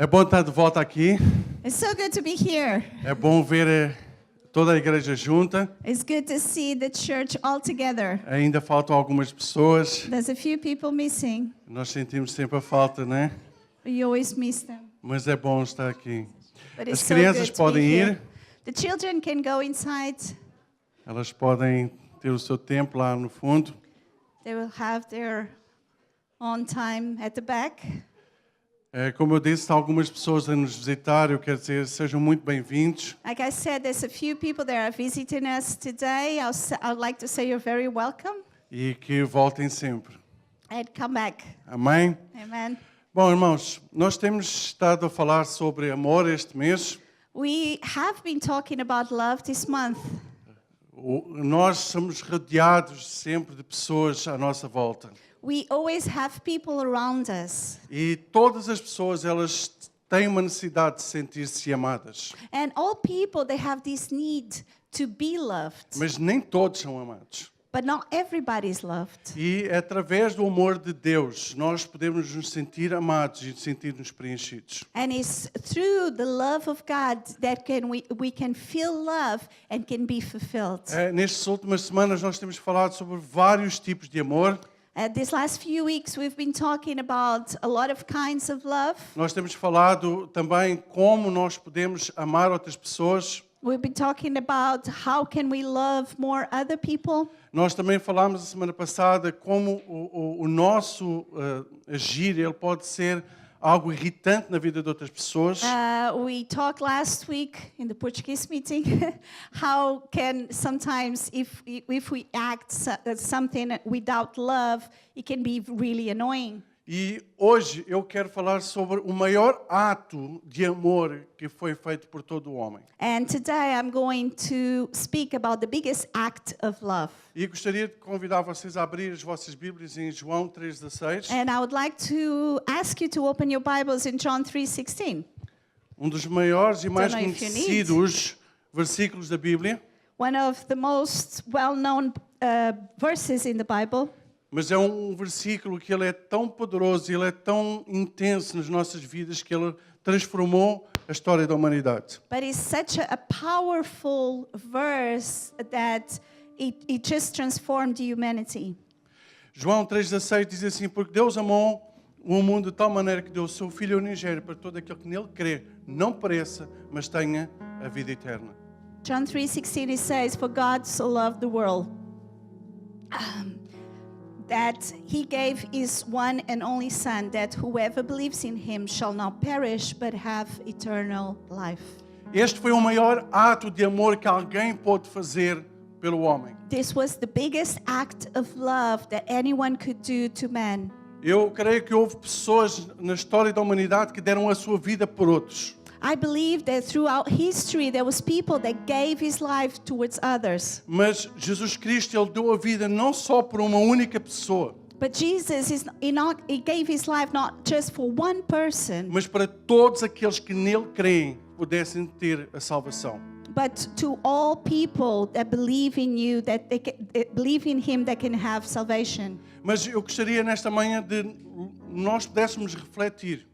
É bom estar de volta aqui. It's so good to be here. É bom ver toda a igreja junta. It's good to see the church all together. Ainda faltam algumas pessoas. There's a few people missing. Nós sentimos sempre a falta, né? You always miss them. Mas é bom estar aqui. But As it's so crianças good to podem be ir. here. The children can go inside. Elas podem ter o seu tempo lá no fundo. They will have their own time at the back. Como eu disse, algumas pessoas a nos visitar. Eu quero dizer, sejam muito bem-vindos. Like I said, there's a few people that are visiting us today. I'd like to say you're very welcome. E que voltem sempre. And come back. Amém? Amen. Bom, irmãos, nós temos estado a falar sobre amor este mês. We have been talking about love this month. Nós somos rodeados sempre de pessoas à nossa volta. We always have people around us. E todas as pessoas, elas têm uma necessidade de sentir-se amadas. And all people, they have this need to be loved. Mas nem todos são amados. But not everybody is loved. E através do amor de Deus, nós podemos nos sentir amados e sentir-nos preenchidos. And it's through the love of God that we can feel love and can be fulfilled. Nestas últimas semanas, nós temos falado sobre vários tipos de amor. These last few weeks, we've been talking about a lot of kinds of love. Nós temos falado também como nós podemos amar outras pessoas. We've been talking about how can we love more other people. Nós também falámos a semana passada como o nosso agir ele pode ser algo irritante na vida de outras pessoas. We talked last week in the Portuguese meeting how can sometimes if we act something without love, it can be really annoying. E hoje eu quero falar sobre o maior ato de amor que foi feito por todo o homem. And today I'm going to speak about the biggest act of love. E gostaria de convidar vocês a abrir as vossas Bíblias em João 3,16. And I would like to ask you to open your Bibles in John 3:16. Um dos maiores e mais Don't know if you conhecidos versículos da Bíblia. One of the most well-known verses in the Bible. Mas é um versículo que ele é tão poderoso, ele é tão intenso nas nossas vidas que ele transformou a história da humanidade. But it's such a powerful verse that it just transformed humanity. João 3,16 diz assim: porque Deus amou o mundo de tal maneira que deu o seu Filho unigênito para todo aquele que nele crê, não pereça, mas tenha a vida eterna. John 3:16 it says, "For God so loved the world, that he gave his one and only Son, that whoever believes in him shall not perish, but have eternal life." Este foi o maior ato de amor que alguém pôde fazer pelo homem. This was the biggest act of love that anyone could do to man. Eu creio que houve pessoas na história da humanidade que deram a sua vida por outros. I believe that throughout history there was people that gave his life towards others. Mas Jesus Cristo, ele deu a vida não só por uma única pessoa, But Jesus he gave his life not just for one person, mas para todos aqueles que nele creem pudessem ter a salvação. but to all people that believe in you, that they believe in him, that can have salvation. Mas eu gostaria nesta manhã de nós pudéssemos refletir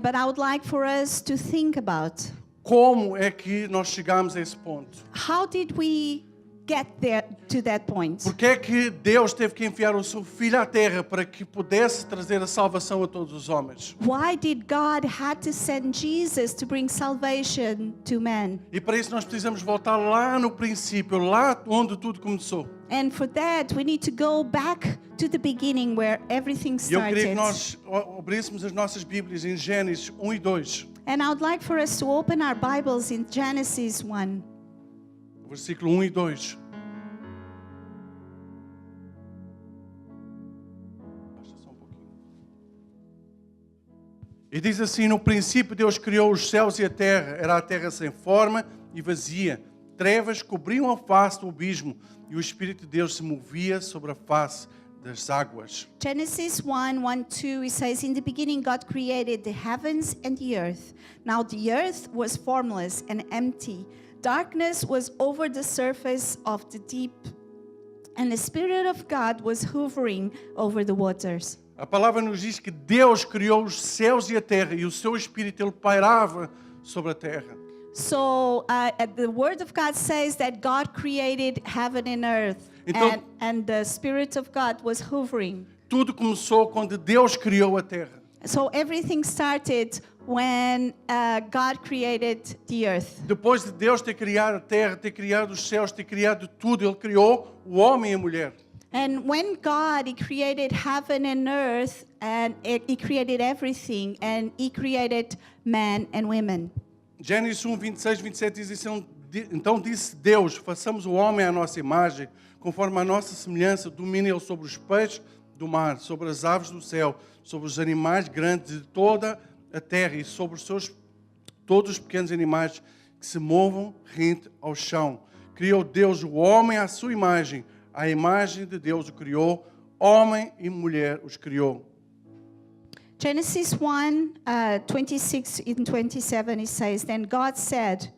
But I would like for us to think about como é que nós chegamos a esse ponto. how did we get there to that point? Porque é que Deus teve que enviar o seu Filho à Terra para que pudesse trazer a salvação a todos os homens? Why did God had to send Jesus to bring salvation to man? E para isso nós precisamos voltar lá no princípio, lá onde tudo começou. And for that, we need to go back to the beginning where everything E eu queria que started. nós abríssemos as nossas Bíblias em Gênesis 1 e 2, And I would like for us to open our Bibles in Genesis 1. versículo 1 e 2. Baixa só um pouquinho. E diz assim: no princípio Deus criou os céus e a terra. Era a terra sem forma e vazia. Trevas cobriam a face do abismo e o Espírito de Deus se movia sobre a face das águas. Genesis 1:1-2, it says, "In the beginning God created the heavens and the earth. Now the earth was formless and empty. Darkness was over the surface of the deep, and the Spirit of God was hovering over the waters." A palavra nos diz que Deus criou os céus e a terra e o seu Espírito ele pairava sobre a terra. So the Word of God says that God created heaven and earth, Então- and the Spirit of God was hovering. Tudo começou quando Deus criou a terra. So everything started when God created the earth. Depois de Deus ter criado a terra, ter criado os céus, ter criado tudo, ele criou o homem e a mulher. And when God he created heaven and earth, and he created everything, and he created men and women. Gênesis 1, 26, 27 diz assim, então disse Deus, façamos o homem à nossa imagem, conforme a nossa semelhança, domine ele sobre os peixes do mar, sobre as aves do céu, sobre os animais grandes de toda a terra e sobre todos os pequenos animais que se movam rente ao chão. Criou Deus o homem à sua imagem, a imagem de Deus o criou, homem e mulher os criou. Genesis 1, 26 and 27, it says, Then God said,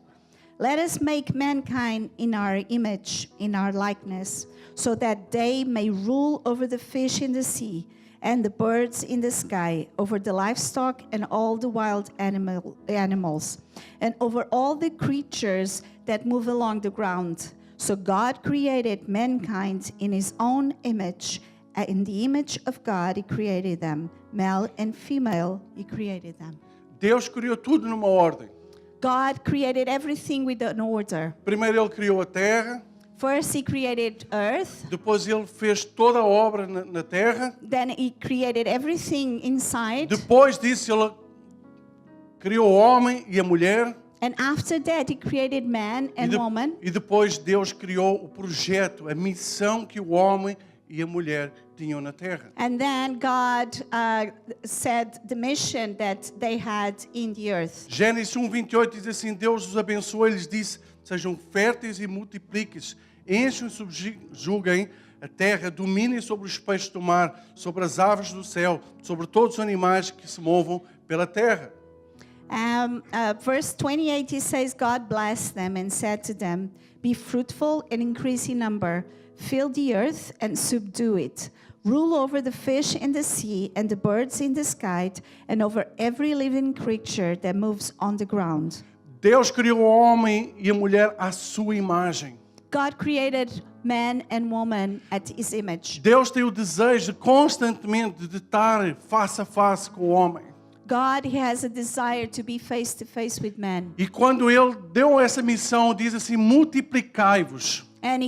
Let us make mankind in our image, in our likeness, so that they may rule over the fish in the sea, and the birds in the sky, over the livestock and all the wild animals, and over all the creatures that move along the ground. So God created mankind in his own image. In the image of God, he created them. Male and female, he created them. Deus criou tudo numa ordem. God created everything with an order. Primeiro ele criou a terra, First, he created earth. depois ele fez toda a obra na terra, Then he created everything inside. depois disso ele criou o homem e a mulher, And after that, he created man and woman. e depois Deus criou o projeto, a missão que o homem e a mulher tinham na terra. And then God said the mission that they had in the earth. Gênesis 1:28 diz assim, Deus os abençoou e lhes disse, sejam férteis e multipliquem-se, encham e subjuguem a terra, dominem sobre os peixes do mar, sobre as aves do céu, sobre todos os animais que se movam pela terra. Verse 28, it says, God blessed them and said to them, Be fruitful and increase in number, fill the earth and subdue it. Rule over the fish in the sea and the birds in the sky, and over every living creature that moves on the ground. Deus criou o homem e a mulher à sua imagem. God created man and woman at his image. Deus tem o desejo constantemente de estar face a face com o homem. God has a desire to be face to face with man. E quando ele deu essa missão, diz assim, multiplicai-vos. And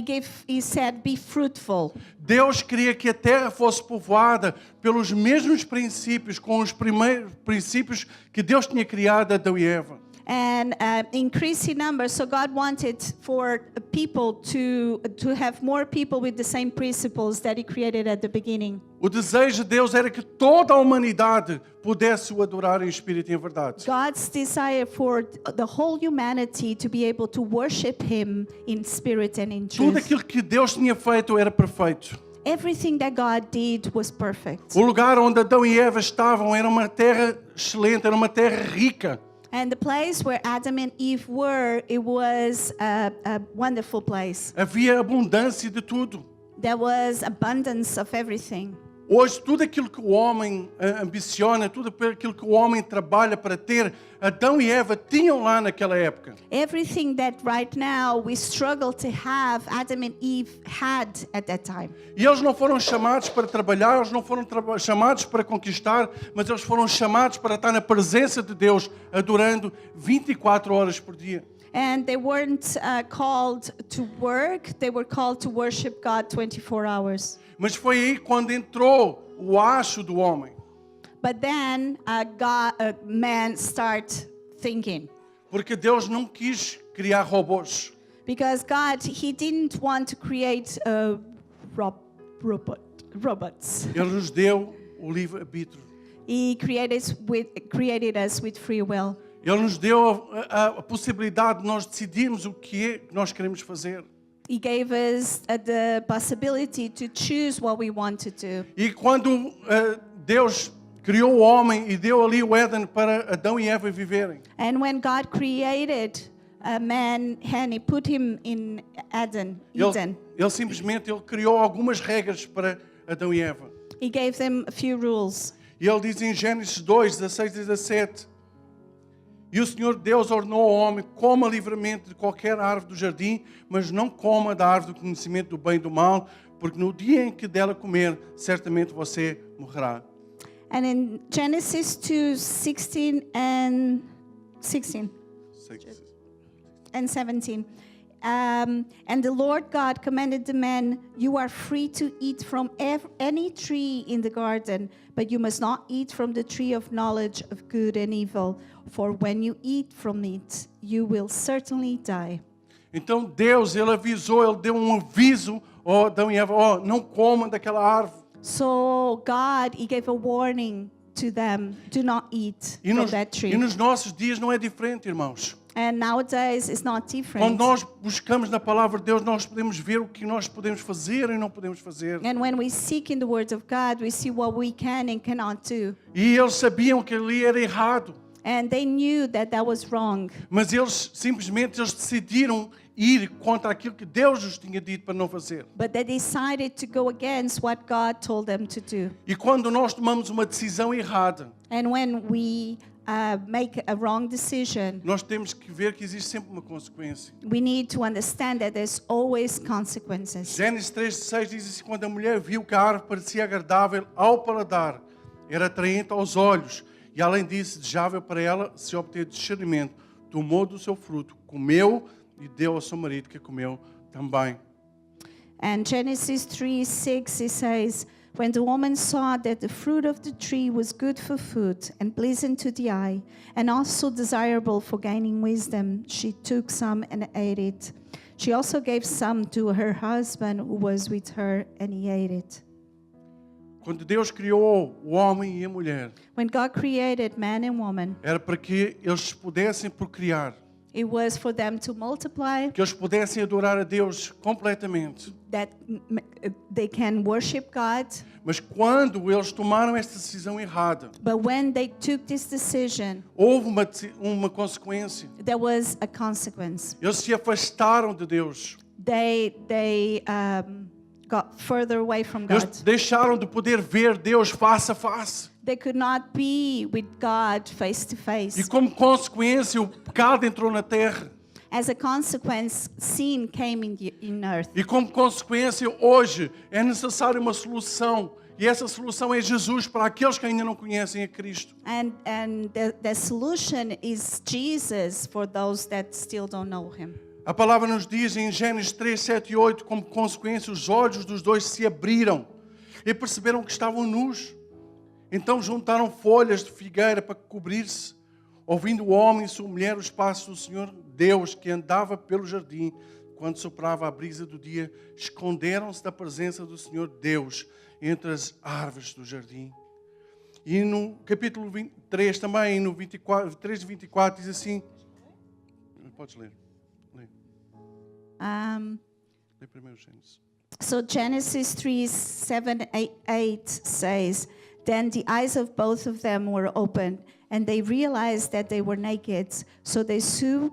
he said, be fruitful. Deus queria que a terra fosse povoada pelos mesmos princípios, com os primeiros princípios que Deus tinha criado Adão e Eva. And increase in numbers. So God wanted for people to have more people with the same principles that he created at the beginning. O desejo de Deus era que toda a humanidade pudesse o adorar em espírito e em verdade. God's desire for the whole humanity to be able to worship him in spirit and in Tudo truth. aquilo que Deus tinha feito era perfeito. Everything that God did was perfect. O lugar onde Adão e Eva estavam era uma terra excelente, era uma terra rica. And the place where Adam and Eve were, it was a wonderful place. Havia abundância de tudo. There was abundance of everything. Hoje, tudo aquilo que o homem ambiciona, tudo aquilo que o homem trabalha para ter, Adão e Eva tinham lá naquela época. Everything that right now we struggle to have, Adam and Eve had at that time. E eles não foram chamados para trabalhar, eles não foram chamados para conquistar, mas eles foram chamados para estar na presença de Deus, adorando 24 horas por dia. And they weren't called to work, they were called to worship God 24 hours. Mas foi aí quando entrou o acho do homem. But then man start thinking. Porque Deus não quis criar robôs. Because God, he didn't want to create robots. Ele nos deu o livre-arbítrio. He created us with free will. Ele nos deu a possibilidade de nós decidirmos o que é que nós queremos fazer. He gave us the possibility to choose what we want to do. E quando Deus criou o homem e deu ali o Éden para Adão e Eva viverem. And when God created man and he put him in Eden. Ele simplesmente criou algumas regras para Adão e Eva. He gave them a few rules. E ele diz em Gênesis 2, 16 e 17: E o Senhor Deus ordenou ao homem: coma livremente de qualquer árvore do jardim, mas não coma da árvore do conhecimento do bem e do mal, porque no dia em que dela comer, certamente você morrerá. And in Genesis 2:16 and 16 and 17. And the Lord God commanded the man, you are free to eat from any tree in the garden, but you must not eat from the tree of knowledge of good and evil, for when you eat from it, you will certainly die. Então Deus, ele avisou, ele deu um aviso a Adão e Eva: não coma daquela árvore. So God, He gave a warning to them, do not eat E from that tree. nos nossos dias não é diferente, irmãos. And nowadays it's not Quando different. nós buscamos na palavra de Deus, nós podemos ver o que nós podemos fazer e não podemos fazer. And when we seek in the Word of God, we see what we can and cannot do. E eles sabiam que ali era errado, And they knew that that was wrong. mas eles decidiram ir contra aquilo que Deus nos tinha dito para não fazer. But they decided to go against what God told them to do. E quando nós tomamos uma decisão errada, And when we make a wrong decision, nós temos que ver que existe sempre uma consequência. we need to understand that there's always consequences. Gênesis 3:6 diz assim: quando a mulher viu que a árvore parecia agradável ao paladar, era atraente aos olhos, e além disso, desejável para ela se obter discernimento, tomou do seu fruto, comeu e deu ao seu marido, que comeu também. And Genesis 3:6 it says, when the woman saw that the fruit of the tree was good for food and pleasant to the eye, and also desirable for gaining wisdom, she took some and ate it. She also gave some to her husband who was with her, and he ate it. Quando Deus criou o homem e a mulher, When God created man and woman, era para que eles pudessem procriar, it was for them to multiply, que eles pudessem adorar a Deus completamente. that they can worship God. Mas quando eles tomaram esta decisão errada, But when they took this decision, houve uma consequência. there was a consequence. Eles se afastaram de Deus. They got further away from God. Eles deixaram de poder ver Deus face a face. They could not be with God face to E face. como consequência, o pecado entrou na terra. As a consequence, sin came in earth. E como consequência, hoje é necessária uma solução. E essa solução é Jesus para aqueles que ainda não conhecem a Cristo. And the solution is Jesus for those that still don't know Him. A palavra nos diz em Gênesis 3, 7 e 8, como consequência, os olhos dos dois se abriram e perceberam que estavam nus. Então juntaram folhas de figueira para cobrir-se. Ouvindo o homem e sua mulher os passos do Senhor Deus que andava pelo jardim, quando soprava a brisa do dia, esconderam-se da presença do Senhor Deus entre as árvores do jardim. E no capítulo 23, também no 3 de 24, diz assim... Podes ler. Lê primeiro Gênesis. So Genesis 3:7-8 says, then the eyes of both of them were opened, and they realized that they were naked. So they sewed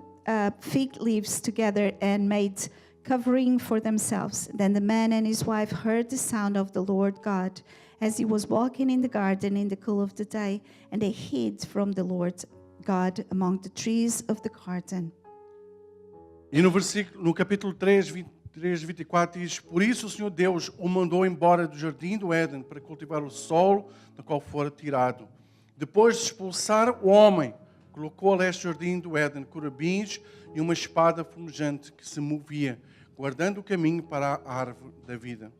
fig leaves together and made covering for themselves. Then the man and his wife heard the sound of the Lord God as he was walking in the garden in the cool of the day, and they hid from the Lord God among the trees of the garden. E no capítulo 3, 24 diz: por isso o Senhor Deus o mandou embora do jardim do Éden para cultivar o solo do qual fora tirado. Depois de expulsar o homem, colocou a leste do jardim do Éden corabins e uma espada fumegante que se movia, guardando o caminho para a árvore da vida.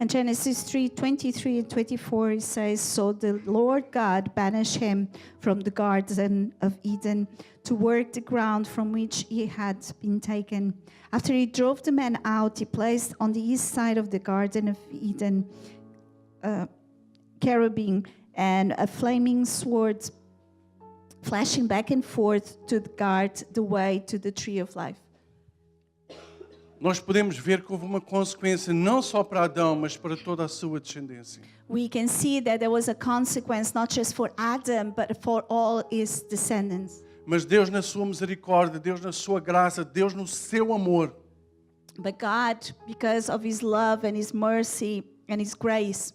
And Genesis 3:23 and 24 it says, so the Lord God banished him from the garden of Eden to work the ground from which he had been taken. After he drove the man out, he placed on the east side of the garden of Eden cherubim and a flaming sword flashing back and forth to guard the way to the tree of life. Nós podemos ver que houve uma consequência não só para Adão, mas para toda a sua descendência. We can see that there was a consequence not just for Adam, but for all his descendants. Mas Deus na sua misericórdia, Deus na sua graça, Deus no seu amor, But God, because of His love and His mercy and His grace,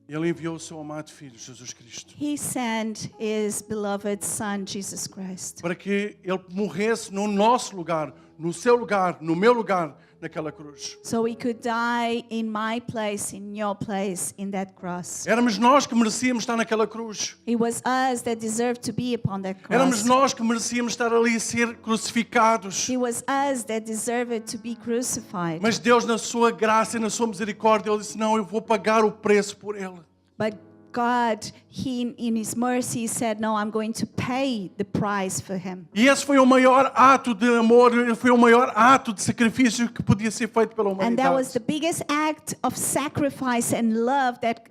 Ele enviou o seu amado Filho, Jesus Cristo, He sent His beloved Son, Jesus Christ, para que Ele morresse no nosso lugar, no seu lugar, no meu lugar, naquela cruz. so He could die in my place, in your place, in that cross. Éramos nós que merecíamos estar naquela cruz. It was us that deserved to be upon that Éramos cross. nós que merecíamos estar ali a ser crucificados. It was us that deserved to be crucified. Mas Deus, na sua graça e na sua misericórdia, Ele disse, não, eu vou pagar o preço por Ele. But God, He, in His mercy, said, no, I'm going to pay the price for Him. E esse foi o maior ato de amor, foi o maior ato de sacrifício que podia ser feito pela And that was humanidade. the biggest act of sacrifice and love that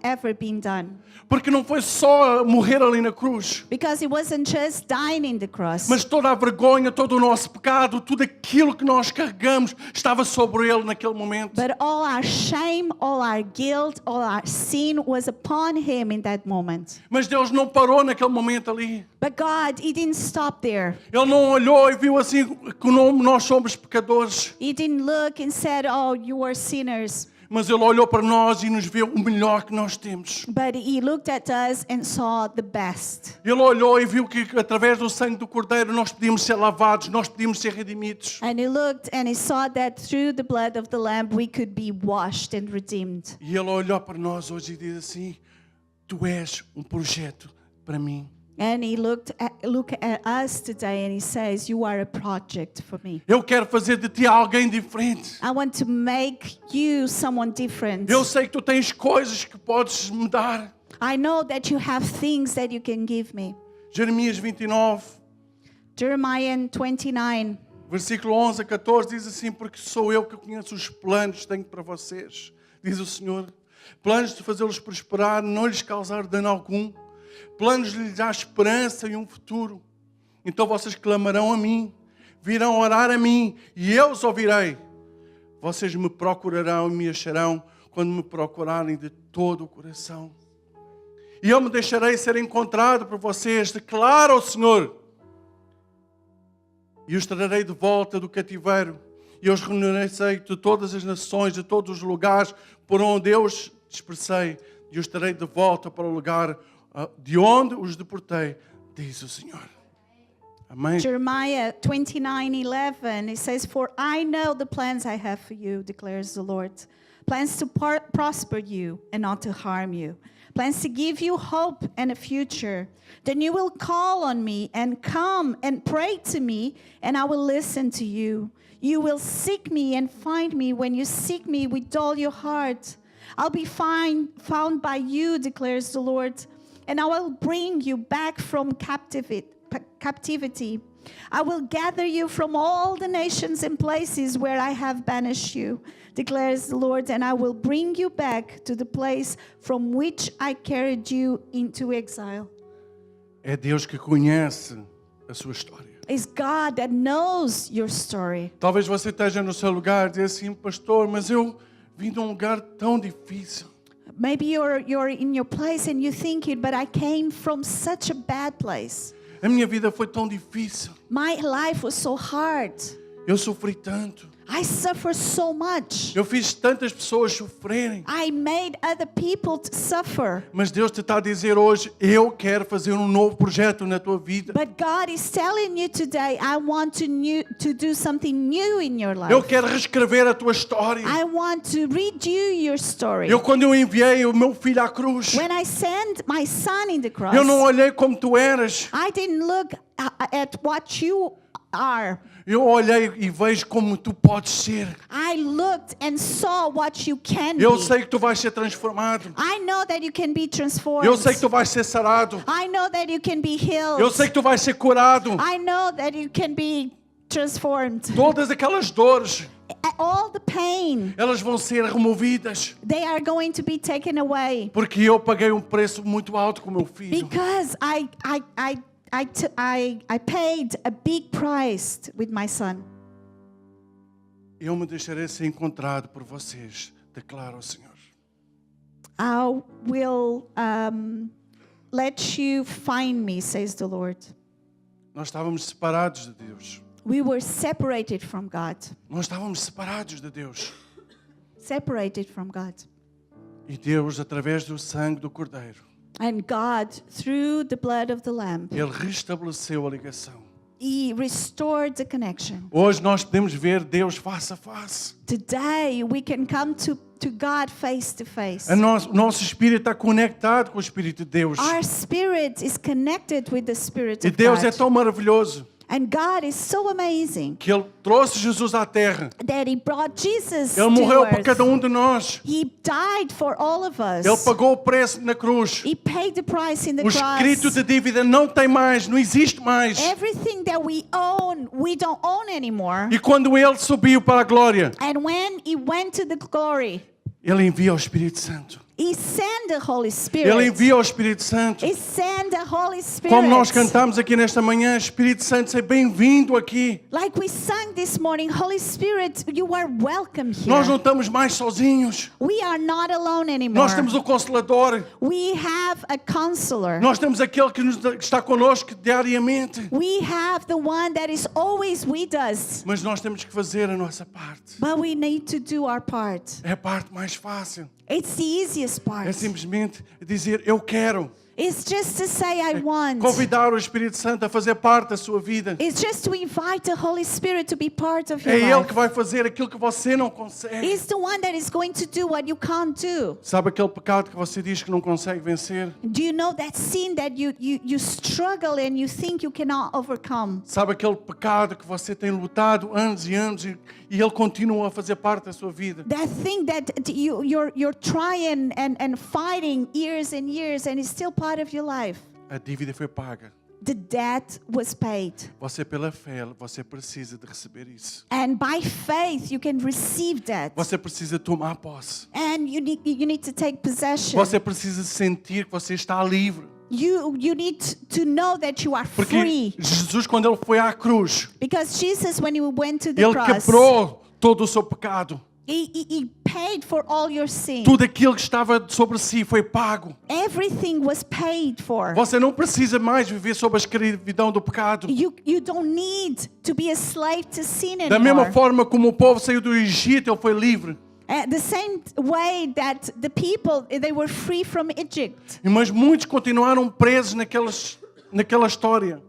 ever been done. Porque não foi só morrer ali na cruz, Because it wasn't just dying in the cross, mas toda a vergonha, todo o nosso pecado, tudo aquilo que nós carregamos estava sobre Ele naquele momento. but all our shame, all our guilt, all our sin was upon Him in that moment. Mas Deus não parou naquele momento ali. But God, He didn't stop there. Ele não olhou e viu assim que nós somos pecadores. He didn't look and said, oh, you are sinners. Mas Ele olhou para nós e nos viu o melhor que nós temos. But He looked at us and saw the best. Ele olhou e viu que através do sangue do Cordeiro nós podíamos ser lavados, nós podíamos ser redimidos. And He looked and He saw that through the blood of the Lamb we could be washed and redeemed. E Ele olhou para nós hoje e diz assim, tu és um projeto para mim. And He looked at us today and He says, you are a project for me. Eu quero fazer de ti alguém diferente. I want to make you someone different. Eu sei que tu tens coisas que podes me dar. I know that you have things that you can give me. Jeremias 29, Jeremiah 29, versículo 11 a 14 diz assim, porque sou eu que conheço os planos que tenho para vocês, diz o Senhor. Planos de fazê-los prosperar, não lhes causar dano algum. Planos de lhes dar esperança e um futuro. Então vocês clamarão a mim, virão orar a mim e eu os ouvirei. Vocês me procurarão e me acharão quando me procurarem de todo o coração. E eu me deixarei ser encontrado por vocês, declara o Senhor. E os trarei de volta do cativeiro. E os reunirei de todas as nações, de todos os lugares por onde eu os dispersei. E os trarei de volta para o lugar de onde os deportei, diz o Senhor. Amém. Jeremiah 29:11, it says, for I know the plans I have for you, declares the Lord. Plans to prosper you and not to harm you. Plans to give you hope and a future. Then you will call on me and come and pray to me, and I will listen to you. You will seek me and find me when you seek me with all your heart. I'll be found by you, declares the Lord, and I will bring you back from captivity. I will gather you from all the nations and places where I have banished you, declares the Lord, and I will bring you back to the place from which I carried you into exile. É Deus que conhece a sua história. It's God that knows your story. Talvez você esteja no seu lugar e diga assim, pastor, mas eu vim de um lugar tão difícil. Maybe you're in your place and you think it, but I came from such a bad place. A minha vida foi tão difícil. My life was so hard. Eu sofri tanto. I suffer so much. Eu fiz tantas pessoas sofrerem. I made other people to suffer. Mas Deus te está a dizer hoje, eu quero fazer um novo projeto na tua vida. But God is telling you today, I want to do something new in your life. Eu quero reescrever a tua história. I want to redo your story. Quando eu enviei o meu filho à cruz, When I sent my son in the cross, eu não olhei como tu eras. I didn't look at what you are. Eu olhei e vejo como tu podes ser. I looked and saw what you can Eu be. sei que tu vais ser transformado. I know that you can be transformed. Eu sei que tu vais ser sarado. I know that you can be healed. Eu sei que tu vais ser curado. I know that you can be transformed. Todas aquelas dores, All the pain, elas vão ser removidas. they are going to be taken away. Porque eu paguei um preço muito alto com o meu filho. Because I paid a big price with my son. Eu me deixarei ser encontrado por vocês, declara o Senhor. I will let you find me, says the Lord. Nós estávamos separados de Deus. We were separated from God. Nós estávamos separados de Deus. Separated from God. E Deus, através do sangue do Cordeiro, And God, through the blood of the Lamb, Ele restabeleceu a ligação. He restored the connection. Hoje nós podemos ver Deus face a face. Today, we can come to God face to face. O nosso espírito está conectado com o Espírito de Deus. Our spirit is connected with the Spirit E of Deus God. é tão maravilhoso And God is so amazing que Ele trouxe Jesus à terra. that He brought Jesus Ele to morreu por earth. cada de nós. He died for all of us. Ele pagou o preço na cruz. He paid the price in the O escrito cross. de dívida não tem mais, não existe mais. Everything that we own, we don't own anymore. E quando Ele subiu para a glória, And when He went to the glory, Ele envia o Espírito Santo. He sent the Holy Spirit. Ele envia o Espírito Santo. He sent the Holy Spirit. Como nós cantamos aqui nesta manhã, Espírito Santo, seja bem-vindo aqui. Like we sang this morning, Holy Spirit, you are welcome here. Nós não estamos mais sozinhos. We are not alone anymore. Nós temos o Consolador. We have a counselor. Nós temos aquele que está connosco diariamente. We have the one that is always with us. Mas nós temos que fazer a nossa parte. But we need to do our part. É a parte mais fácil. It's the easiest part. É simplesmente dizer, eu quero. It's just to say I want. Convidar o Espírito Santo a fazer parte da sua vida. It's just to invite the Holy Spirit to be part of É your Ele life. que vai fazer aquilo que você não consegue. He's the one that is going to do what you can't do. Sabe aquele pecado que você diz que não consegue vencer? Do you know that sin that you struggle and you think you cannot overcome? Sabe aquele pecado que você tem lutado anos e anos e Ele continua a fazer parte da sua vida? That thing that you're trying and fighting years and years and it's still part of your life. A dívida foi paga. The debt was paid. Você pela fé, você precisa de receber isso. And by faith you can receive that. Você precisa tomar posse. And you need to take possession. Você precisa sentir que você está livre. You need to know that you are Porque free. Jesus, quando Ele foi à cruz, Because Jesus, when he went to the Ele cross, quebrou todo o seu pecado. he paid for all your sin. Tudo aquilo que estava sobre si foi pago. Everything was paid for. Você não precisa mais viver sob a escravidão do pecado. You don't need to be a slave to sin Da mesma anymore. forma como o povo saiu do Egito, ele foi livre. The same way that the people, they were free from Egypt. Mas muitos continuaram presos naquela história.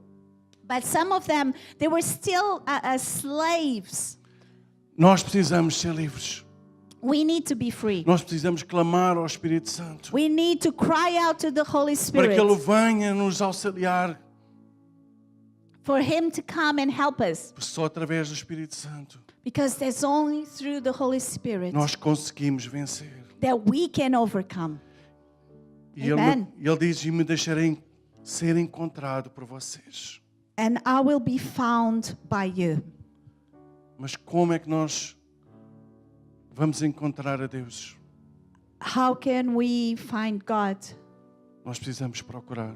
But some of them, they were still slaves. Nós precisamos ser livres. We need to be free. Nós precisamos clamar ao Espírito Santo We need to cry out to the Holy para que Ele Spirit venha nos auxiliar. for Him to come and help us. Só através do Espírito Santo Because there's only through the Holy Spirit nós conseguimos vencer. that we can overcome. E Amen. ele diz, e me deixarei ser encontrado por vocês. And I will be found by you. Mas como é que nós vamos encontrar a Deus? How can we find God? Nós precisamos procurar.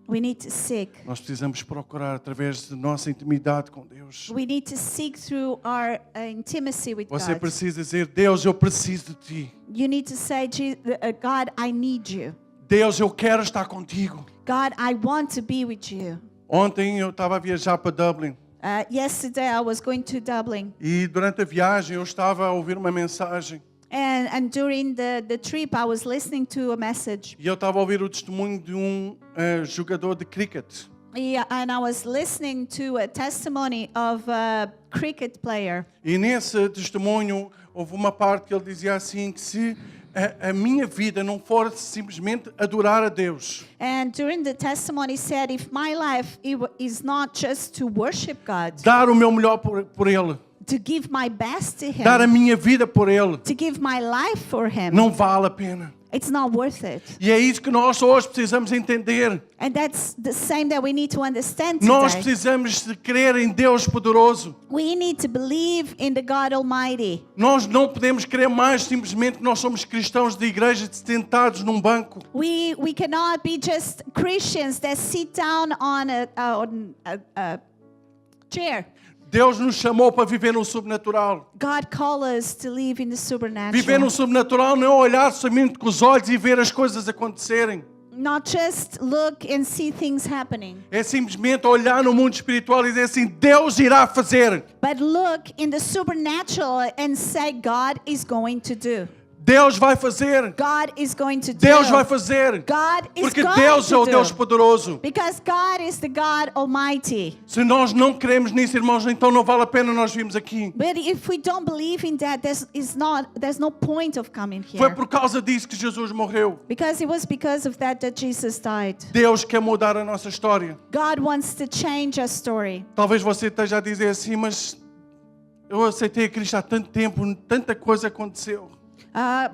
We need to seek. Nós precisamos procurar através da nossa intimidade com Deus. We need to seek through our intimacy with Você God. precisa dizer, Deus, eu preciso de Ti. You need to say, God, I need you. Deus, eu quero estar contigo. God, I want to be with you. Ontem eu estava a viajar para Dublin Yesterday I was going to Dublin. e durante a viagem eu estava a ouvir uma mensagem And during the trip I was listening to a message. e eu estava a ouvir o testemunho de jogador de cricket. And I was listening to a testimony of a cricket player. E nesse testemunho houve uma parte que ele dizia assim que se a minha vida não for simplesmente adorar a Deus, And during the testimony he said, if my life is not just to worship God, dar o meu melhor por Ele, to give my best to dar a Him, minha vida por Ele, to give my life for Him, não vale a pena. it's not worth it. E é isso que nós hoje precisamos entender. And that's the same that we need to understand Nós today. precisamos de crer em Deus poderoso. We need to believe in the God Almighty. Nós não podemos crer mais simplesmente que nós somos cristãos de igreja sentados num banco. We cannot be just Christians that sit down on a chair. Deus nos chamou para viver no sobrenatural. God called us to live in the supernatural. Viver no sobrenatural não é olhar somente com os olhos e ver as coisas acontecerem. Not just look and see things happening, É simplesmente olhar no mundo espiritual e dizer assim, Deus irá fazer. but look in the supernatural and say God is going to do. Deus vai fazer. God is going to do. Deus vai fazer. God is Porque going Deus é to o Deus do. poderoso. Because God is the God Almighty. Se nós não cremos nisso, irmãos, então não vale a pena nós virmos aqui. But if we don't believe in that, there's no point of coming Foi here. por causa disso que Jesus morreu. Because it was because of that Jesus died. Deus quer mudar a nossa história. God wants to change our story. Talvez você esteja a dizer assim, mas eu aceitei a Cristo há tanto tempo, tanta coisa aconteceu.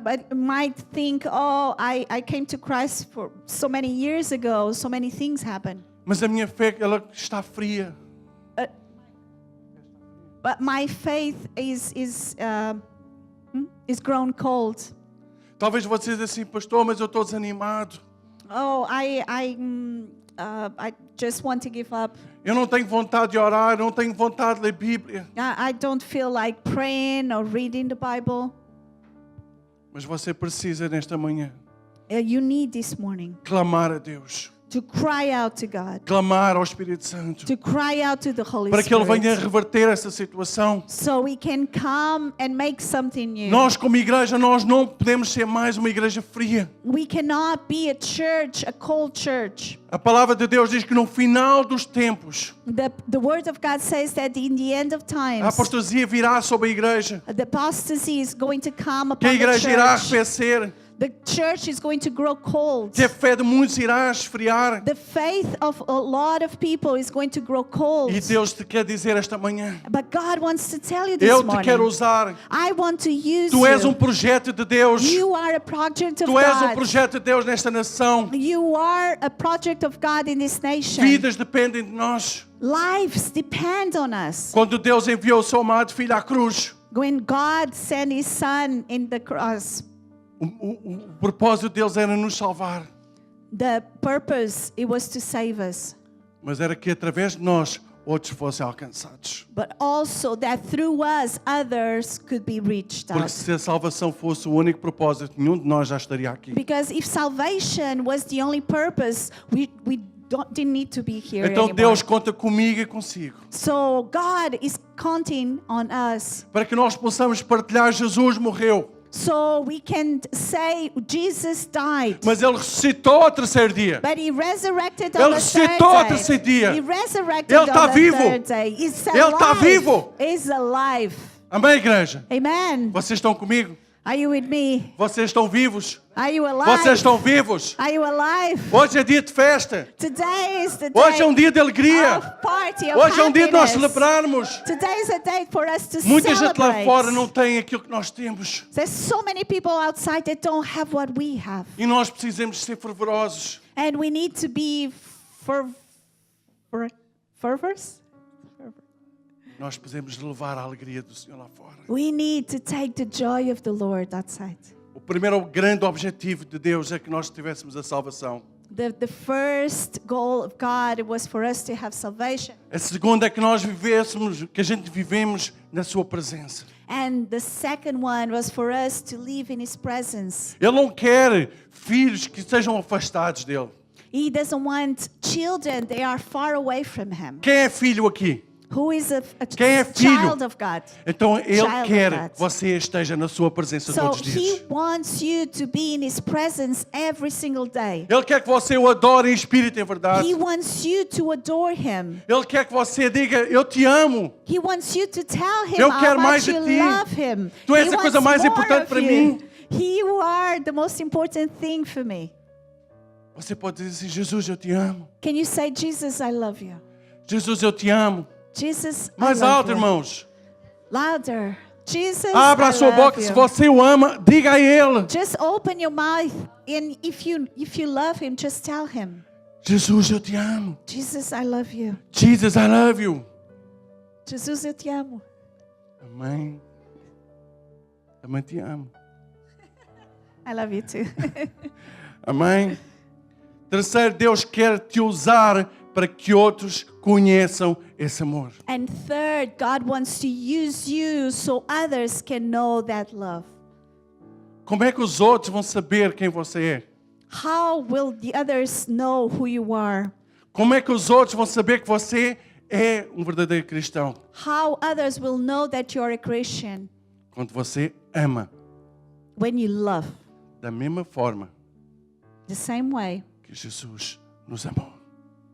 But you might think, oh, I came to Christ for so many years ago, so many things happened. Mas a minha fé, ela está fria. But my faith is grown cold. Talvez você diga assim, pastor, mas eu estou desanimado. Oh, I just want to give up. Eu não tenho vontade de orar, eu não tenho vontade de ler Bíblia. I don't feel like praying or reading the Bible. Mas você precisa nesta manhã You need this morning clamar a Deus, to cry out to God, clamar ao Espírito Santo, to cry out to the Holy para que Ele venha Spirit, reverter essa situação. so we can come and make something new. Nós como igreja, nós não podemos ser mais uma igreja fria. We cannot be a church, a cold church. A palavra de Deus diz que no final dos tempos, The Word of God says that in the end of a times, apostasia virá sobre a igreja, the apostasy is going to come que a upon the igreja irá church. arrefecer, The church is going to grow cold. que a fé de muitos irá esfriar. The faith of a lot of people is going to grow cold. E Deus te quer dizer esta manhã, But God wants to tell you this eu te morning, quero usar. I want to use Tu és you. projeto de Deus. You are a project of Tu és God. projeto de Deus nesta nação. You are a project of God in this nation. Vidas dependem de nós. Lives depend on us. Quando Deus enviou o seu amado filho à cruz, When God sent His Son in the cross, o propósito deles era nos salvar. the purpose, it was to save us. Mas era que através de nós outros fossem alcançados. But also that through us, others could be reached Porque out. se a salvação fosse o único propósito, nenhum de nós já estaria aqui. Because if salvation was the only purpose, we didn't need to be here Então anymore. Deus conta comigo e consigo. So God is counting on us. Para que nós possamos partilhar, Jesus morreu. So we can say Jesus died. Mas Ele ressuscitou ao terceiro dia. But He resurrected Ele on the third ressuscitou ao day. terceiro dia. He resurrected Ele está on the vivo. third day. He's Ele está alive. vivo. He's alive. Amém, igreja? Amen. Vocês estão comigo? Are you with me? Vocês estão vivos? Are you alive? Vocês estão vivos? Are you alive? Hoje é dia de festa. Today is the day Hoje é dia de alegria. of party, of Hoje é dia de nós happiness. celebrarmos. Today is a day for us to Muita gente lá celebrate. fora não tem aquilo que nós temos. There's so many people outside that don't have what we have. E nós precisamos ser fervorosos. And we need to be fervors? Nós precisamos levar a alegria do Senhor lá fora. We need to take the joy of the Lord outside. O primeiro grande objetivo de Deus é que nós tivéssemos a salvação. The first goal of God was for us to have salvation. A segunda é que nós vivêssemos, que a gente vivemos na sua presença. And the second one was for us to live in His presence. Ele não quer filhos que sejam afastados dele. He doesn't want children, they are far away from Him. Quem é filho aqui? Who is a Quem é filho? child of God? Então Ele Child quer of God. que você esteja na sua presença So todos os dias. He wants you to be in His presence every single day. Ele quer que você o adore em espírito e em verdade. He wants you to adore Him. Ele quer que você diga, eu te amo. He wants you to tell Him Eu how quero much mais de you ti. love Him. Tu és He a coisa wants mais more importante of para you. mim. You are the most important thing for me. Você pode dizer assim, Jesus, eu te amo. Can you say, Jesus, I love you? Jesus, eu te amo. Jesus, Mais I love alto, you. irmãos. Louder. Jesus, Abra I a sua love boca. you. Se você o ama, diga a Ele. Just open your mouth, and if you love Him, just tell Him, Jesus, eu te amo. Jesus, I love you. Jesus, I love you. Jesus, eu te amo. Amém. Também te amo. I love you too. Amém. Terceiro, Deus quer te usar para que outros conheçam esse amor. And third, God wants to use you so others can know that love. Como é que os outros vão saber quem você é? How will the others know who you are? Como é que os outros vão saber que você é um verdadeiro cristão? How others will know that you're a Christian? Quando você ama. when you love da mesma forma the same way que Jesus nos amou.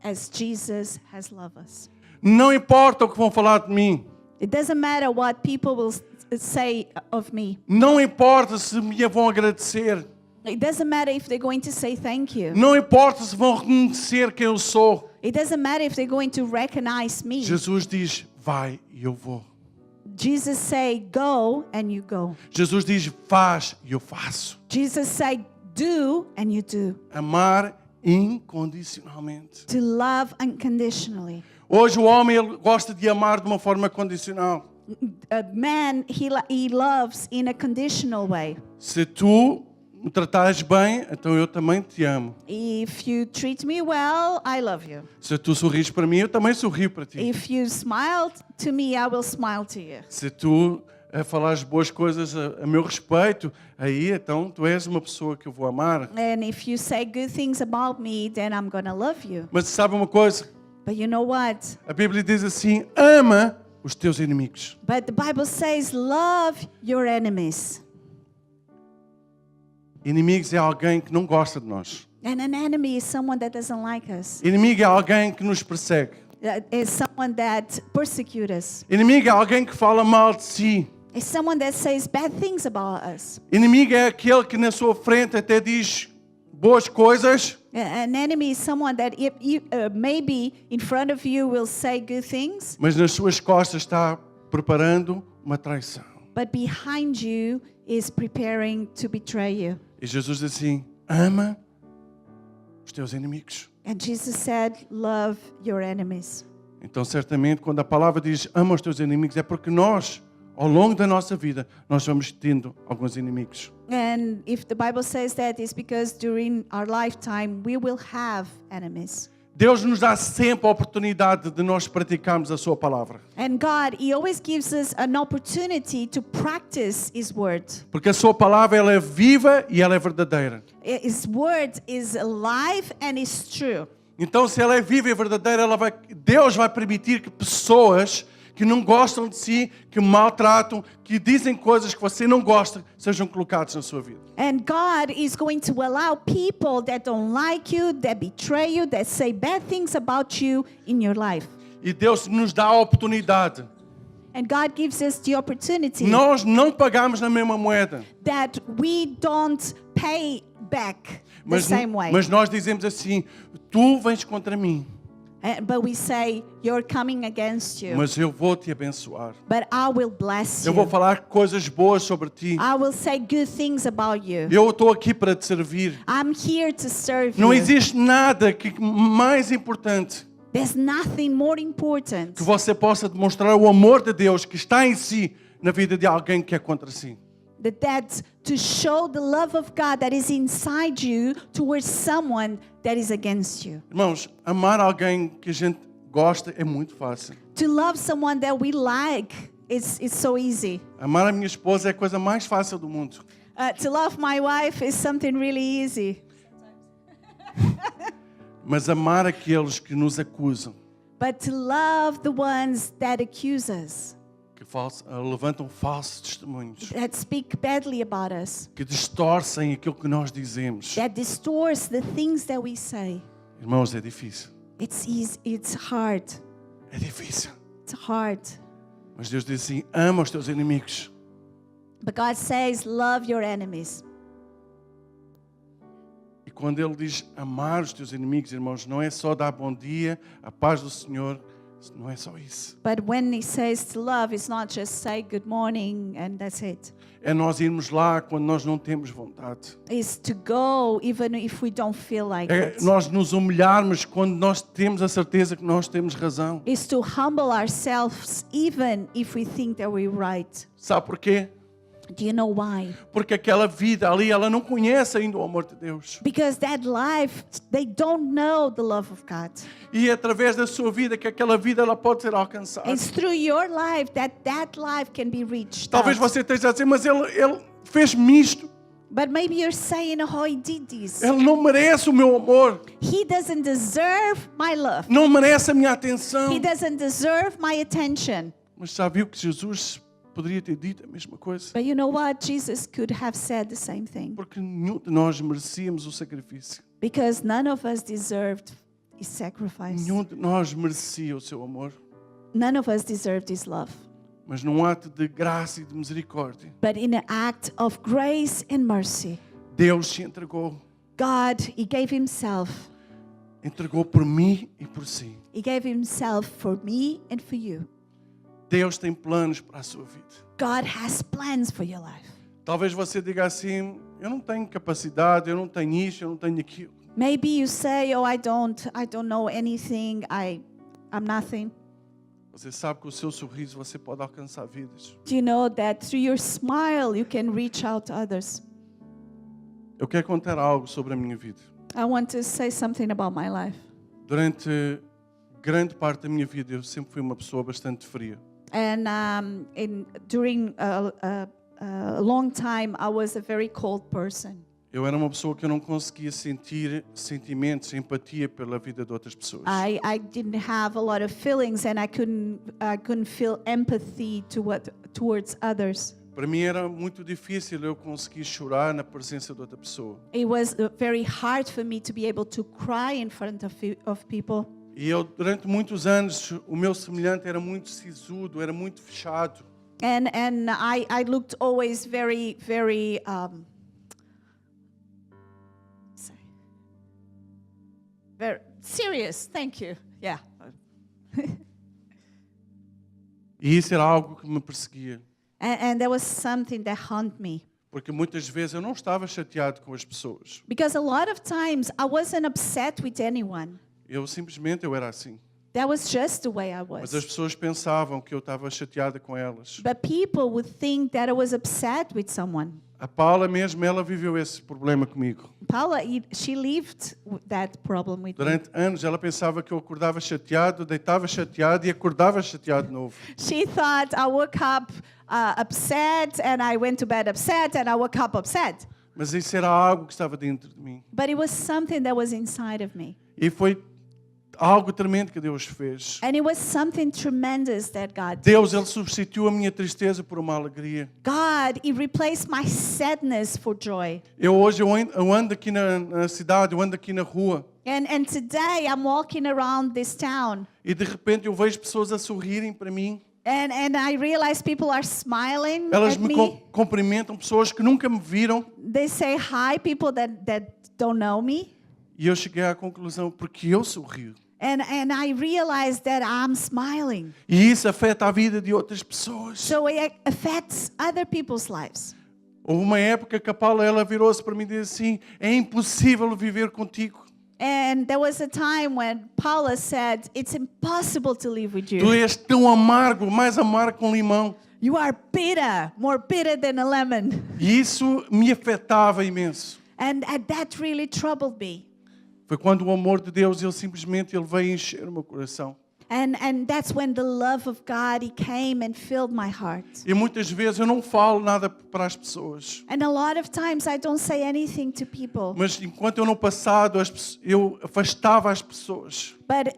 as Jesus has loved us. Não importa o que vão falar de mim. It doesn't matter what people will say of me. Não importa se me vão agradecer. It doesn't matter if they're going to say thank you. Não importa se vão reconhecer quem eu sou. It doesn't matter if they're going to recognize me. Jesus diz, vai e eu vou. Jesus say, go and you go. Jesus diz, faz e eu faço. Jesus say, do and you do. Amar incondicionalmente. To love unconditionally. Hoje o homem ele gosta de amar de uma forma condicional. A man, he loves in a conditional way. Se tu me tratares bem, então eu também te amo. If you treat me well, I love you. Se tu sorris para mim, eu também sorrio para ti. If you smile to me, I will smile to you. Se tu falares boas coisas a meu respeito, aí então tu és uma pessoa que eu vou amar. And if you say good things about me, then I'm going to love you. Mas sabe uma coisa? But you know what? A Bíblia diz assim, ama os teus inimigos. But the Bible says, love your enemies. Inimigos é alguém que não gosta de nós. And an enemy is someone that doesn't like us. Inimigo é alguém que nos persegue. Is someone that persecutes us. Inimigo é alguém que fala mal de si. It's someone that says bad things about us. Inimigo é aquele que na sua frente até diz boas coisas, An enemy is someone that if you, maybe in front of you will say good things, mas nas suas costas está preparando uma traição. but behind you is preparing to betray you. E Jesus diz assim, ama os teus inimigos. And Jesus said, love your enemies. Então certamente quando a palavra diz ama os teus inimigos é porque nós, ao longo da nossa vida, nós vamos tendo alguns inimigos. And if the Bible says that, it's because during our lifetime we will have enemies. Deus nos dá sempre a oportunidade de nós praticarmos a sua palavra. And God, He always gives us an opportunity to practice His word. Porque a sua palavra ela é viva e ela é verdadeira. His word is alive and is true. Então se ela é viva e verdadeira, Deus vai permitir que pessoas que não gostam de si, que maltratam, que dizem coisas que você não gosta, sejam colocados na sua vida. And God is going to allow people that don't like you, that betray you, that say bad things about you in your life. E Deus nos dá a oportunidade. And God gives us the opportunity Nós não pagamos na mesma moeda. that we don't pay back the same way. Mas nós dizemos assim, tu vens contra mim, But we say, you're coming against you, mas eu vou te abençoar. but I will bless Eu vou you. falar coisas boas sobre ti. I will say good things about you. Eu estou aqui para te servir. I'm here to serve Não you. existe nada que mais importante There's nothing more important que você possa demonstrar o amor de Deus que está em si na vida de alguém que é contra si. that to show the love of God that is inside you towards someone that is against you. Irmãos, amar alguém que a gente gosta é muito fácil. To love someone that we like it's so easy. Amar a minha esposa é a coisa mais fácil do mundo. To love my wife is something really easy. Mas amar aqueles que nos acusam, But to love the ones that accuse us, que levantam falsos testemunhos, that speak badly about us, que distorcem aquilo que nós dizemos. that distorts the things that we say. Irmãos, é difícil. It's easy, it's hard. É difícil. It's hard. Mas Deus diz assim, ama os teus inimigos. But God says, love your enemies. E quando Ele diz amar os teus inimigos, irmãos, não é só dar bom dia, a paz do Senhor, não é só isso. But when He says to love, it's not just say good morning and that's it. É nós irmos lá quando nós não temos vontade. It's to go even if we don't feel like É it. nós nos humilharmos quando nós temos a certeza que nós temos razão. It's to humble ourselves even if we think that we're right. Sabe porquê? Do you know why? Porque aquela vida ali, ela não conhece ainda o amor de Deus. Because that life, they don't know the love of God. E é através da sua vida que aquela vida ela pode ser alcançada. It's through your life that life can be reached. Talvez out. você esteja a dizer, mas ele fez-me isto. But maybe you're saying, oh, he did this. Ele não merece o meu amor. He doesn't deserve my love. Não merece a minha atenção. He doesn't deserve my attention. Mas já viu que Jesus poderia ter dito a mesma coisa. But you know what? Jesus could have said the same thing. Porque nenhum de nós merecíamos o sacrifício. Because none of us deserved his sacrifice. Nenhum de nós merecia o seu amor. None of us deserved his love. Mas num ato de graça e de misericórdia, But in an act of grace and mercy, Deus se entregou. God, he gave himself. Entregou por mim e por si. He gave himself for me and for you. Deus tem planos para a sua vida. God has plans for your life. Talvez você diga assim, eu não tenho capacidade, eu não tenho isto, eu não tenho aquilo. Maybe you say, "Oh, I don't know anything. I'm nothing." Você sabe que o seu sorriso você pode alcançar vidas. Do you know that through your smile you can reach out to others? Eu quero contar algo sobre a minha vida. I want to say something about my life. Durante grande parte da minha vida eu sempre fui uma pessoa bastante fria. And during a long time, I was a very cold person. Eu era uma pessoa que eu não conseguia sentir sentimentos, empatia pela vida de outras pessoas. I didn't have a lot of feelings, and I couldn't feel empathy towards others. Para mim era muito difícil eu conseguir chorar na presença de outra pessoa. It was very hard for me to be able to cry in front of people. E eu, durante muitos anos, o meu semelhante era muito sisudo, era muito fechado. And I looked always very serious. Thank you. Yeah. E isso era algo que me perseguia. And there was something that haunted me. Porque muitas vezes eu não estava chateado com as pessoas. Because a lot of times I wasn't upset with anyone. Eu era assim. That was just the way I Mas as was. pessoas pensavam que eu estava chateada com elas. But people would think that I was upset with someone. A Paula mesmo, ela viveu esse problema comigo. Paula, she lived that problem with me. Durante anos ela pensava que eu acordava chateado, deitava chateado e acordava chateado de novo. She thought I woke up upset and I went to bed upset and I woke up upset. Mas isso era algo que estava dentro de mim. But it was something that was inside of me. E foi algo tremendo que Deus fez. And it was something tremendous that God did. Deus, Ele substituiu a minha tristeza por uma alegria. God, He replaced my sadness for joy. Hoje eu ando aqui na cidade, eu ando aqui na rua. And today I'm walking around this town. E de repente eu vejo pessoas a sorrirem para mim. And I realize people are smiling Elas at me me. cumprimentam, pessoas que nunca me viram. They say hi, people that don't know me. E eu cheguei à conclusão, porque eu sorrio. And I realize that I'm smiling. E isso afeta a vida de outras pessoas. So it affects other people's lives. Houve uma época que a Paula, ela virou-se para mim e disse assim, é impossível viver contigo. And there was a time when Paula said, "It's impossible to live with Tu you. és tão amargo, mais amargo que um limão. You are bitter, more bitter than a lemon." E isso me afetava imenso. And that really troubled me. Foi quando o amor de Deus, ele veio encher o meu coração. And that's when the love of God, He came and filled my heart. E muitas vezes eu não falo nada para as pessoas. And a lot of times I don't say anything to people. Mas enquanto eu no passado, eu afastava as pessoas. But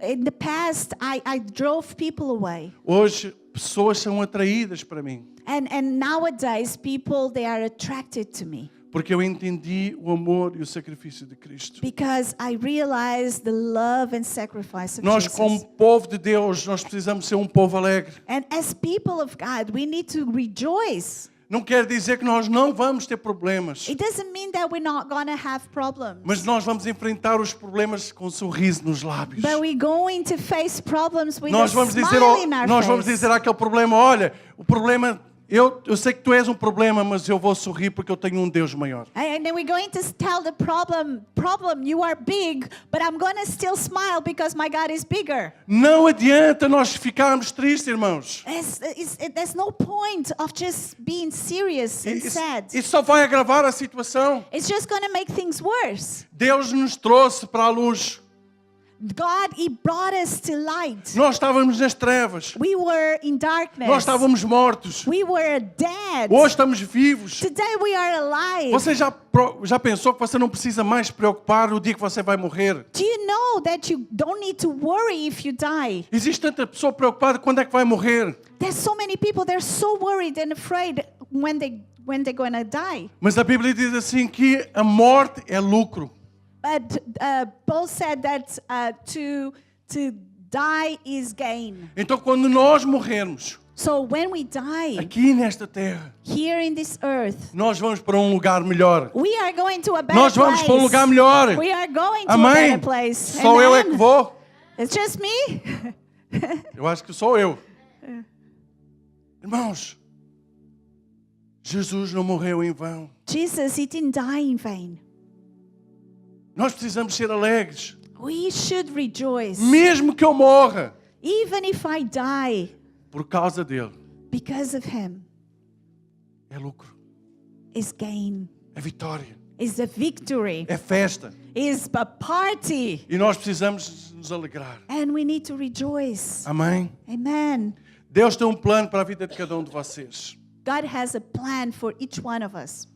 in the past, I drove people away. Hoje, pessoas são atraídas para mim. And nowadays, people, they are attracted to me. Porque eu entendi o amor e o sacrifício de Cristo. Because I realize the love and sacrifice of Nós, Jesus. como povo de Deus, nós precisamos ser um povo alegre. And as people of God, we need to rejoice. Não quer dizer que nós não vamos ter problemas. It doesn't mean that we're not going to have problems. Mas nós vamos enfrentar os problemas com um sorriso nos lábios. But we're going to face problems with a Nós vamos dizer, smile in our nós vamos face. dizer àquele problema, olha, o problema, eu sei que tu és um problema, mas eu vou sorrir porque eu tenho um Deus maior. And then we're going to tell the problem, you are big, but I'm going to still smile because my God is bigger. Não adianta nós ficarmos tristes, irmãos. There's no point of just being serious and sad. Isso só vai agravar a situação. It's just going to make things worse. Deus nos trouxe para a luz. God, He brought us to light. Nós estávamos nas trevas. We were in darkness. Nós estávamos mortos. We were dead. Hoje estamos vivos. Today we are alive. Você já pensou que você não precisa mais se preocupar no dia que você vai morrer? Do you know that you don't need to worry if you die? Existe tanta pessoa preocupada quando é que vai morrer. There's so many people, they're so worried and afraid when they're going to die. Mas a Bíblia diz assim que a morte é lucro. But Paul said that to die is gain. Então quando nós morrermos So when we die aqui nesta terra, here in this earth, nós vamos para um lugar melhor. we are going to a better Nós vamos place. para um lugar melhor. We are going to a Amém? better place. Só eu é que Amen? vou? It's just me? Eu acho que sou eu. Irmãos, Jesus não morreu em vão. Jesus, He didn't die in vain. Nós precisamos ser alegres. We should rejoice. Mesmo que eu morra, Even if I die por causa dele, because of Him, é lucro, is gain, é vitória, is a victory, é festa. is a party. E nós precisamos nos alegrar. And we need to rejoice. Amém? Amen. Deus tem um plano para a vida de cada um de vocês. God has a plan for each one of us.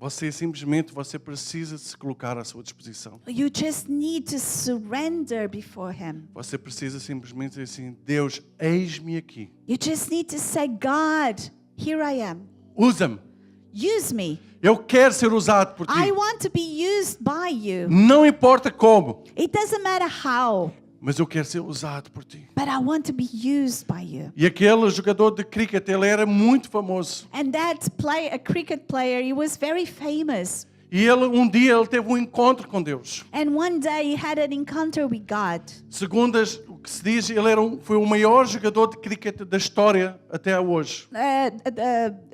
Você precisa se colocar à sua disposição. You just need to surrender before Him. Você precisa simplesmente dizer assim: Deus, eis-me aqui. You just need to say, God, here I am. Usa-me. Use me. Eu quero ser usado por ti. I want to be used by you. Não importa como, It doesn't matter how, mas eu quero ser usado por ti. but I want to be used by you. E aquele jogador de cricket, ele era muito famoso. And that a cricket player, he was very famous. E um dia ele teve um encontro com Deus. And one day he had an encounter with God. Segundo o que se diz, ele foi o maior jogador de cricket da história até hoje.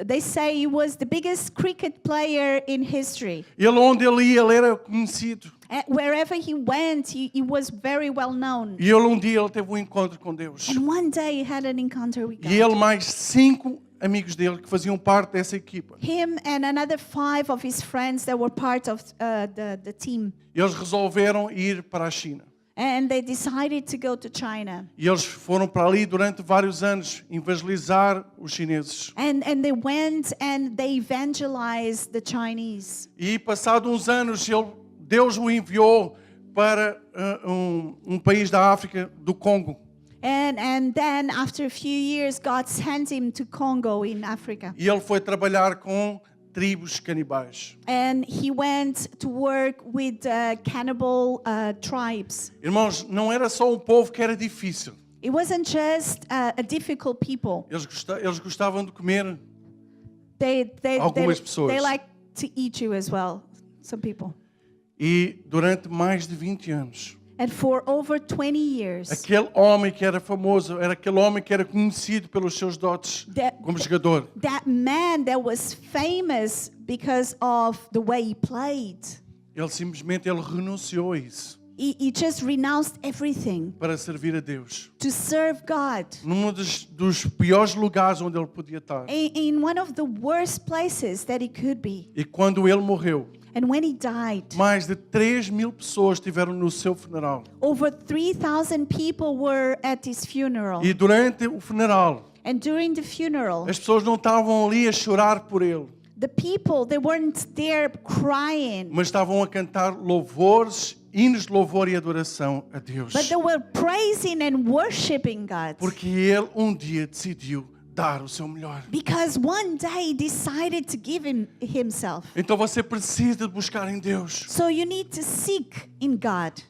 They say he was the biggest cricket player in history. Onde ele ia, ele era conhecido. Wherever he went, he was very well known. E um dia ele teve um encontro com Deus. And one day he had an encounter with God. E ele mais 5 amigos dele que faziam parte dessa equipa. Him and another 5 of his friends that were part of the team. Eles resolveram ir para a China. And they decided to go to China. E eles foram para ali durante vários anos evangelizar os chineses. And they went and they evangelized the Chinese. E passados uns anos, Deus o enviou para um país da África, do Congo. And then after a few years, God sent him to Congo in Africa. E ele foi trabalhar com tribos canibais. And he went to work with cannibal tribes. Irmãos, não era só um povo que era difícil. It wasn't just a difficult people. Eles gostavam de comer They algumas pessoas. They like to eat you as well, some people. E durante mais de 20 anos, And for over 20 years, aquele homem que era famoso, era aquele homem que era conhecido pelos seus dotes como jogador. that man that was famous because of the way he played, Ele simplesmente renunciou a isso he just renounced everything para servir a Deus. to serve God Num dos piores lugares onde ele podia estar. in one of the worst places that he could be. E quando ele morreu, And when he died, mais de 3.000 pessoas estiveram no seu funeral. over 3,000 people were at his funeral. E durante o funeral, And during the funeral, as pessoas não estavam ali a chorar por ele, the people, they weren't there crying, mas estavam a cantar louvores, hinos de louvor e adoração a Deus. but they were praising and worshiping God. Porque ele dia decidiu dar o seu melhor. Because one day he decided to give himself. Então você precisa de buscar em Deus. So you need to seek in God.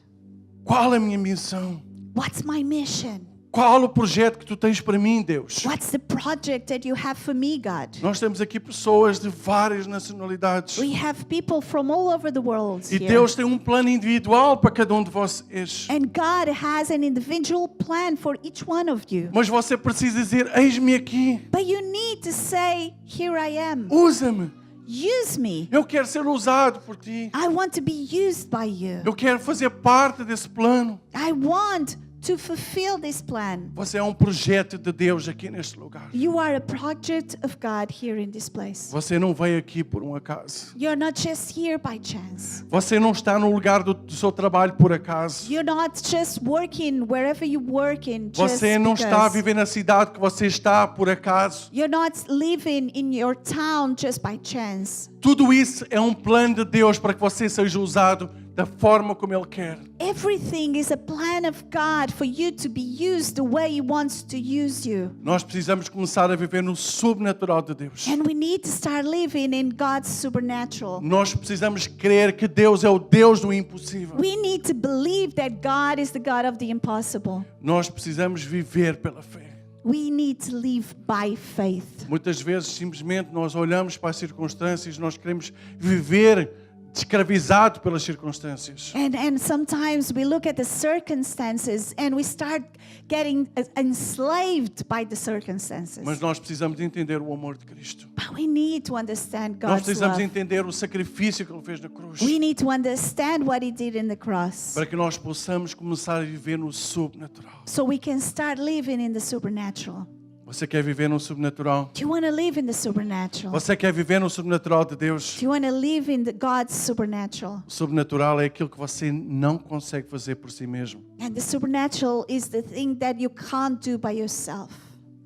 Qual é a minha missão? What's my mission? Qual o projeto que tu tens para mim, Deus? What's the project that you have for me, God? Nós temos aqui pessoas de várias nacionalidades. We have people from all over the world E here. Deus tem um plano individual para cada um de vocês. And God has an individual plan for each one of you. Mas você precisa dizer: eis-me aqui. But you need to say, here I am. Usa-me. Use me. Eu quero ser usado por ti. I want to be used by you. Eu quero fazer parte desse plano. I want to fulfill this plan. Você é um projeto de Deus aqui neste lugar. You are a project of God here in this place. Você não veio aqui por um acaso. You're not just here by chance. Você não está no lugar do seu trabalho por acaso. You're not just working wherever you work in just Você não está a because. viver na cidade que você está por acaso. You're not living in your town just by chance. Tudo isso é um plano de Deus para que você seja usado da forma como Ele quer. Everything is a plan of God for you to be used the way He wants to use you. Nós precisamos começar a viver no sobrenatural de Deus. And we need to start living in God's supernatural. Nós precisamos crer que Deus é o Deus do impossível. We need to believe that God is the God of the impossible. Nós precisamos viver pela fé. We need to live by faith. Muitas vezes, simplesmente, nós olhamos para as circunstâncias, nós queremos viver escravizado pelas circunstâncias. And sometimes we look at the circumstances and we start getting enslaved by the circumstances. Mas nós precisamos entender o amor de Cristo. But we need to understand Nós God's precisamos love. entender o sacrifício que Ele fez na cruz. We need to understand what He did in the cross Para que nós possamos começar a viver no sobrenatural. so we can start living in the supernatural. Você quer viver no sobrenatural? Do you want to live in the supernatural? Você quer viver no sobrenatural de Deus? Do you want to live in God's supernatural? O sobrenatural é aquilo que você não consegue fazer por si mesmo. And the supernatural is the thing that you can't do by yourself.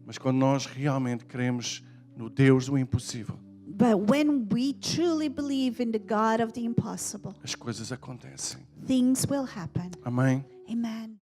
Mas quando nós realmente cremos no Deus do impossível, But when we truly believe in the God of the impossible, as coisas acontecem. things will happen. Amém? Amen.